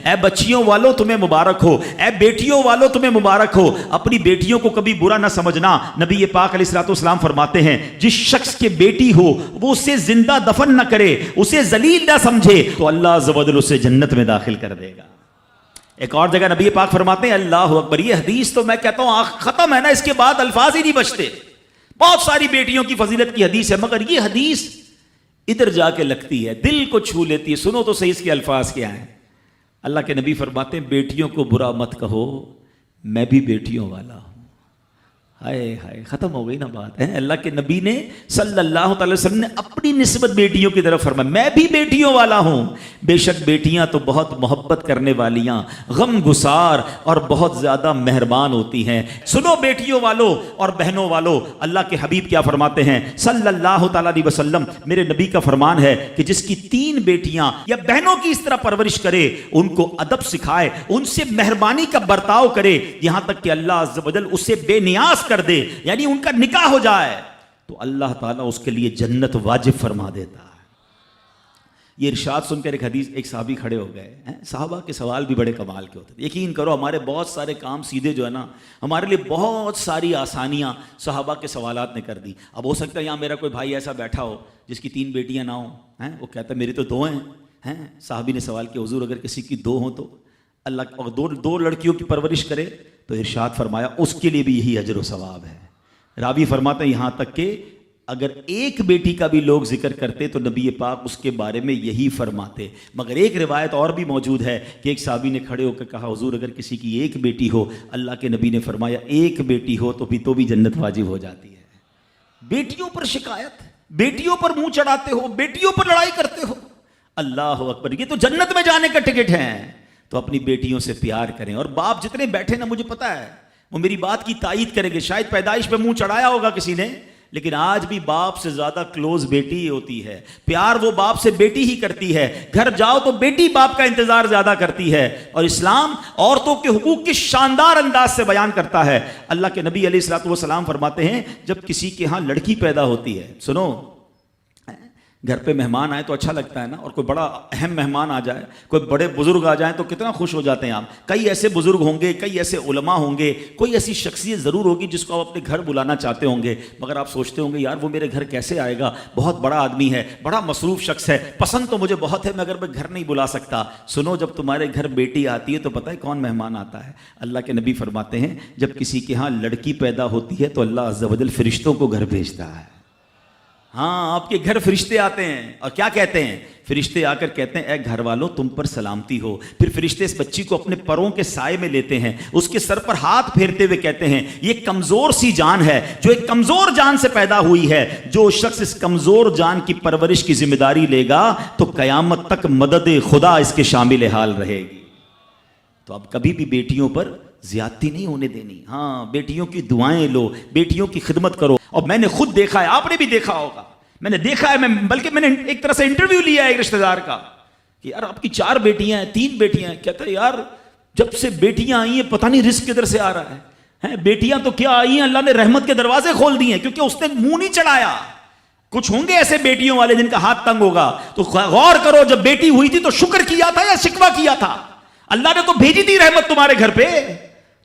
اے بچیوں والوں تمہیں مبارک ہو، اے بیٹیوں والوں تمہیں مبارک ہو۔ اپنی بیٹیوں کو کبھی برا نہ سمجھنا۔ نبی پاک علیہ الصلوۃ والسلام فرماتے ہیں جس شخص کے بیٹی ہو وہ اسے زندہ دفن نہ کرے، اسے ذلیل نہ سمجھے، تو اللہ عز و جل اسے جنت میں داخل کر دے گا۔ ایک اور جگہ نبی پاک فرماتے ہیں اللہ اکبر، یہ حدیث تو میں کہتا ہوں ختم ہے نا، اس کے بعد الفاظ ہی نہیں بچتے۔ بہت ساری بیٹیوں کی فضیلت کی حدیث ہے، مگر یہ حدیث ادھر جا کے لگتی ہے، دل کو چھو لیتی ہے۔ سنو تو صحیح اس کے الفاظ کیا ہیں۔ اللہ کے نبی فرماتے ہیں بیٹیوں کو برا مت کہو، میں بھی بیٹیوں والا ہوں۔ ہائے ہائے، ختم ہو گئی نا بات ہے۔ اللہ کے نبی نے صلی اللہ تعالی وسلم نے اپنی نسبت بیٹیوں کی طرف فرمایا میں بھی بیٹیوں والا ہوں۔ بے شک بیٹیاں تو بہت محبت کرنے والیاں، غم گسار اور بہت زیادہ مہربان ہوتی ہیں۔ سنو بیٹیوں والوں اور بہنوں والوں، اللہ کے حبیب کیا فرماتے ہیں صلی اللہ تعالی علیہ وسلم، میرے نبی کا فرمان ہے کہ جس کی 3 بیٹیاں یا بہنوں کی اس طرح پرورش کرے، ان کو ادب سکھائے، ان سے مہربانی کا برتاؤ کرے، یہاں تک کہ اللہ عز و جل اسے بے نیاز کر دے، یعنی ان کا نکاح ہو جائے، تو اللہ تعالیٰ اس کے لیے جنت واجب فرما دیتا ہے۔ یہ ارشاد سن کر ایک صحابی کھڑے ہو گئے۔ صحابہ کے سوال بھی بڑے کمال کے ہوتے ہیں۔ یقین کرو ہمارے بہت سارے کام سیدھے جو ہے نا، ہمارے لیے بہت ساری آسانیاں صحابہ کے سوالات نے کر دی۔ اب ہو سکتا ہے یہاں میرا کوئی بھائی ایسا بیٹھا ہو جس کی 3 بیٹیاں نہ ہوں، وہ کہتا ہے میری تو 2 ہیں۔ صحابی نے سوال کیا حضور اگر کسی کی 2 ہوں تو اللہ، اور 2 لڑکیوں کی پرورش کرے تو ارشاد فرمایا اس کے لیے بھی یہی اجر و ثواب ہے۔ راوی فرماتے ہیں یہاں تک کہ اگر ایک بیٹی کا بھی لوگ ذکر کرتے تو نبی پاک اس کے بارے میں یہی فرماتے۔ مگر ایک روایت اور بھی موجود ہے کہ ایک صحابی نے کھڑے ہو کر کہا حضور اگر کسی کی 1 بیٹی ہو، اللہ کے نبی نے فرمایا 1 بیٹی ہو تو بھی جنت واجب ہو جاتی ہے۔ بیٹیوں پر شکایت، بیٹیوں پر منہ چڑھاتے ہو، بیٹیوں پر لڑائی کرتے ہو، اللہ اکبر، یہ تو جنت میں جانے کا ٹکٹ ہے۔ تو اپنی بیٹیوں سے پیار کریں۔ اور باپ جتنے بیٹھے نا، مجھے پتا ہے وہ میری بات کی تائید کریں گے، شاید پیدائش پہ منہ چڑھایا ہوگا کسی نے، لیکن آج بھی باپ سے زیادہ کلوز بیٹی ہی ہوتی ہے۔ پیار وہ باپ سے بیٹی ہی کرتی ہے، گھر جاؤ تو بیٹی باپ کا انتظار زیادہ کرتی ہے۔ اور اسلام عورتوں کے حقوق کی شاندار انداز سے بیان کرتا ہے۔ اللہ کے نبی علیہ الصلوۃ والسلام فرماتے ہیں جب کسی کے ہاں لڑکی پیدا ہوتی ہے، سنو، گھر پہ مہمان آئے تو اچھا لگتا ہے نا، اور کوئی بڑا اہم مہمان آ جائے، کوئی بڑے بزرگ آ جائیں تو کتنا خوش ہو جاتے ہیں آپ۔ کئی ایسے بزرگ ہوں گے، کئی ایسے علماء ہوں گے، کوئی ایسی شخصیت ضرور ہوگی جس کو آپ اپنے گھر بلانا چاہتے ہوں گے، مگر آپ سوچتے ہوں گے یار وہ میرے گھر کیسے آئے گا، بہت بڑا آدمی ہے، بڑا مصروف شخص ہے، پسند تو مجھے بہت ہے مگر میں گھر نہیں بلا سکتا۔ سنو، جب تمہارے گھر بیٹی آتی ہے تو پتہ ہے کون مہمان آتا ہے؟ اللہ کے نبی فرماتے ہیں جب کسی کے ہاں لڑکی پیدا ہوتی ہے تو اللہ عز و جل فرشتوں کو گھر بھیجتا ہے۔ ہاں، آپ کے گھر فرشتے آتے ہیں اور کیا کہتے ہیں؟ فرشتے آ کر کہتے ہیں اے گھر والوں تم پر سلامتی ہو۔ پھر فرشتے اس بچی کو اپنے پروں کے سائے میں لیتے ہیں، اس کے سر پر ہاتھ پھیرتے ہوئے کہتے ہیں یہ کمزور سی جان ہے جو ایک کمزور جان سے پیدا ہوئی ہے، جو شخص اس کمزور جان کی پرورش کی ذمہ داری لے گا تو قیامت تک مدد خدا اس کے شامل حال رہے گی۔ تو اب کبھی بھی بیٹیوں پر زیادتی نہیں ہونے دینی۔ ہاں، بیٹیوں کی دعائیں لو، بیٹیوں کی خدمت کرو۔ اور میں نے خود دیکھا ہے، آپ نے بھی دیکھا ہوگا، میں نے دیکھا ہے، بلکہ میں نے ایک طرح سے انٹرویو لیا ہے ایک رشتہ دار کا کہ یار آپ کی 4 بیٹیاں ہیں، 3 بیٹیاں ہیں، کہتا ہے یار جب سے بیٹیاں آئی ہیں پتہ نہیں رزق کدھر سے آ رہا ہے۔ بیٹیاں تو کیا آئی ہیں، اللہ نے رحمت کے دروازے کھول دیے ہیں، کیونکہ اس نے منہ نہیں چڑھایا۔ کچھ ہوں گے ایسے بیٹیوں والے جن کا ہاتھ تنگ ہوگا، تو غور کرو جب بیٹی ہوئی تھی تو شکر کیا تھا یا شکوہ کیا تھا؟ اللہ نے تو بھیجی تھی رحمت تمہارے گھر پہ،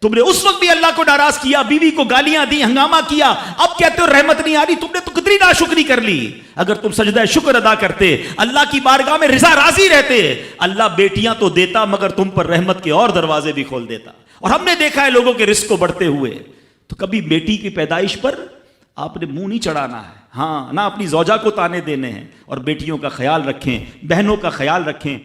تم نے اس وقت بھی اللہ کو ناراض کیا، بیوی کو گالیاں دی، ہنگامہ کیا، اب کہتے ہو رحمت نہیں آ رہی۔ تم نے تو کتنی ناشکری کر لی۔ اگر تم سجدہ شکر ادا کرتے، اللہ کی بارگاہ میں رضا راضی رہتے، اللہ بیٹیاں تو دیتا مگر تم پر رحمت کے اور دروازے بھی کھول دیتا۔ اور ہم نے دیکھا ہے لوگوں کے رزق کو بڑھتے ہوئے۔ تو کبھی بیٹی کی پیدائش پر آپ نے منہ نہیں چڑھانا ہے، ہاں، نہ اپنی زوجہ کو تانے دینے ہیں، اور بیٹیوں کا خیال رکھیں، بہنوں کا خیال رکھیں۔